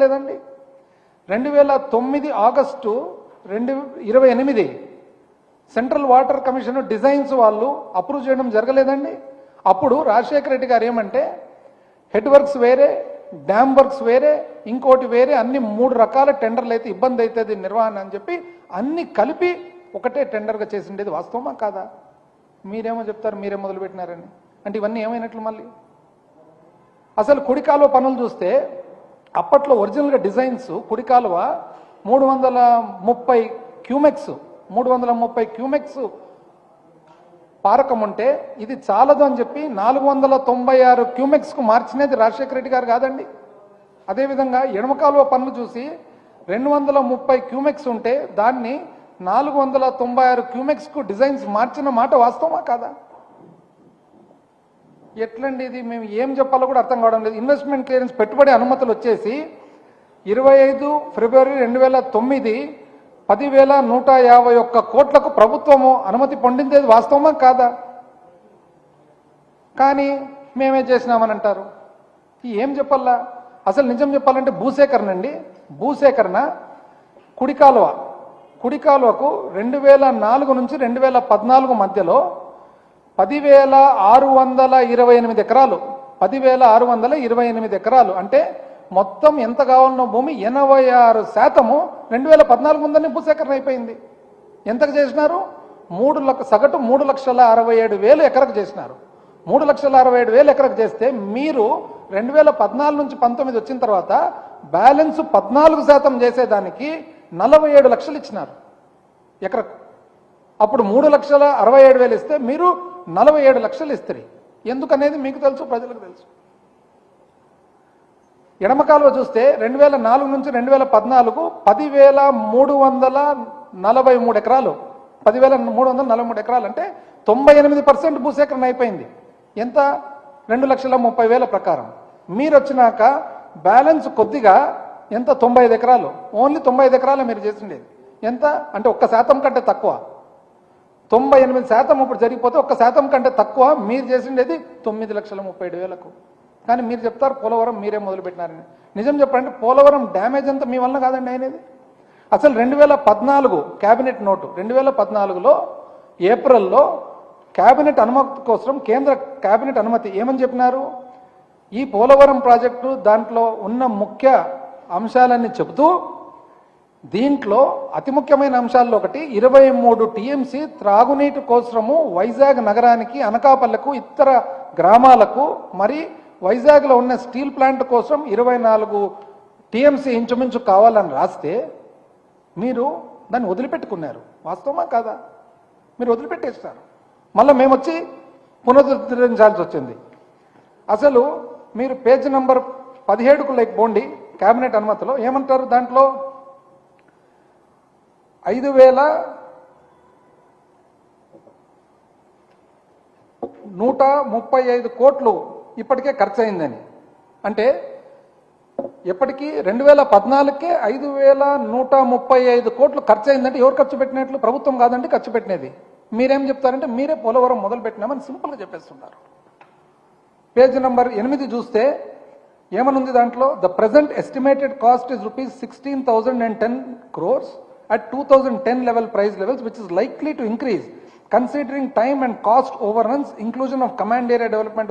లేదండి. 2009 August 2028 central water commission designs వాళ్ళు approve చేయడం జరగలేదండి. అప్పుడు రాజశేఖర రెడ్డి గారు ఏమంటే హెడ్ వర్క్స్ వేరే, డ్యామ్ వర్క్స్ వేరే, ఇంకోటి వేరే, అన్ని 3 రకాల టెండర్లు అయితే ఇబ్బంది అవుతుంది నిర్వహణ అని చెప్పి అన్ని కలిపి ఒకటే టెండర్గా చేసిండేది వాస్తవమా కాదా? మీరేమో చెప్తారు మీరే మొదలుపెట్టినారని. అంటే ఇవన్నీ ఏమైనట్లు మళ్ళీ? అసలు కుడి కాలువ పనులు చూస్తే అప్పట్లో ఒరిజినల్గా డిజైన్స్ కుడి కాలువ 330 క్యూమెక్స్ పారకం ఉంటే ఇది చాలదు అని చెప్పి 496 క్యూమెక్స్కు మార్చినది రాజశేఖర రెడ్డి గారు కాదండి. అదేవిధంగా ఎడమ కాలువ పనులు చూసి 230 క్యూమెక్స్ ఉంటే దాన్ని 496 క్యూమెక్స్కు డిజైన్స్ మార్చిన మాట వాస్తవమా కాదా? ఎట్లండి ఇది? మేము ఏం చెప్పాలో కూడా అర్థం కావడం లేదు. ఇన్వెస్ట్మెంట్ క్లియరెన్స్ పెట్టుబడి అనుమతులు వచ్చేసి 25 ఫిబ్రవరి 2009 10,151 కోట్లకు ప్రభుత్వము అనుమతి పొందింది వాస్తవమా కాదా? కానీ మేమే చేసినామని అంటారు. ఏం చెప్పాలా? అసలు నిజం చెప్పాలంటే భూసేకరణ అండి. భూసేకరణ కుడి కాలువకు 2004 నుంచి 2014 మధ్యలో 10,628 ఎకరాలు 10,628 ఎకరాలు అంటే మొత్తం ఎంత కావాలన్న భూమి 86% 2014 ముందనే భూసేకరణ అయిపోయింది. ఎంతకు చేసినారు? సగటు 3,67,000 ఎకరకు చేసినారు. 3,67,000 ఎకరకు చేస్తే మీరు 2014 నుంచి 19 వచ్చిన తర్వాత బ్యాలెన్స్ 14% చేసేదానికి 47 లక్షలు ఇచ్చినారు ఎకరకు. అప్పుడు 3,67,000 ఇస్తే మీరు 47 లక్షలు ఇస్తారు. ఎందుకనేది మీకు తెలుసు, ప్రజలకు తెలుసు. ఎడమ కాలువ చూస్తే 2004 నుంచి 2014 10,343 ఎకరాలు 10,343 ఎకరాలు అంటే 98% భూసేకరణ అయిపోయింది. ఎంత? 2,30,000 ప్రకారం. మీరు వచ్చినాక బ్యాలెన్స్ కొద్దిగా ఎంత? 95 ఎకరాలు. ఓన్లీ 95 ఎకరాలు మీరు చేసిండేది. ఎంత అంటే 1% కంటే తక్కువ. 98% ఇప్పుడు జరిగిపోతే 1% కంటే తక్కువ మీరు చేసిండేది 9,37,000. కానీ మీరు చెప్తారు పోలవరం మీరే మొదలుపెట్టినారని. నిజం చెప్పండి, పోలవరం డ్యామేజ్ అంతా మీ వల్ల కాదండి అయినది. అసలు 2014 క్యాబినెట్ నోటు 2014లో ఏప్రిల్లో క్యాబినెట్ అనుమతి కోసం కేంద్ర క్యాబినెట్ అనుమతి ఏమని చెప్పినారు? ఈ పోలవరం ప్రాజెక్టు దాంట్లో ఉన్న ముఖ్య అంశాలన్నీ చెబుతూ దీంట్లో అతి ముఖ్యమైన అంశాల్లో ఒకటి 23 టీఎంసీ త్రాగునీటి కోసము వైజాగ్ నగరానికి, అనకాపల్లకు, ఇతర గ్రామాలకు, మరి వైజాగ్లో ఉన్న స్టీల్ ప్లాంట్ కోసం 24 టీఎంసీ ఇంచుమించు కావాలని రాస్తే మీరు దాన్ని వదిలిపెట్టుకున్నారు. వాస్తవమా కాదా? మీరు వదిలిపెట్టేస్తారు. మళ్ళీ మేము వచ్చి పునరుద్ధరించాల్సి వచ్చింది. అసలు మీరు పేజ్ నంబర్ 17కు పోండి. క్యాబినెట్ అనుమతిలో ఏమంటారు? దాంట్లో 5,135 కోట్లు ఇప్పటికే ఖర్చు అయిందని. అంటే ఎప్పటికీ 2014కే 5,135 కోట్లు ఖర్చు అయిందంటే ఎవరు ఖర్చు పెట్టినట్లు? ప్రభుత్వం కాదండి ఖర్చు పెట్టినది. మీరేం చెప్తారంటే మీరే పోలవరం మొదలు పెట్టినామని సింపుల్గా చెప్పేస్తున్నారు. పేజ్ నంబర్ 8 చూస్తే ఏమనుంది దాంట్లో? The present estimated cost is ₹16,010 crores at 2010 level price levels, which is likely to increase considering time and cost overruns, inclusion of command area development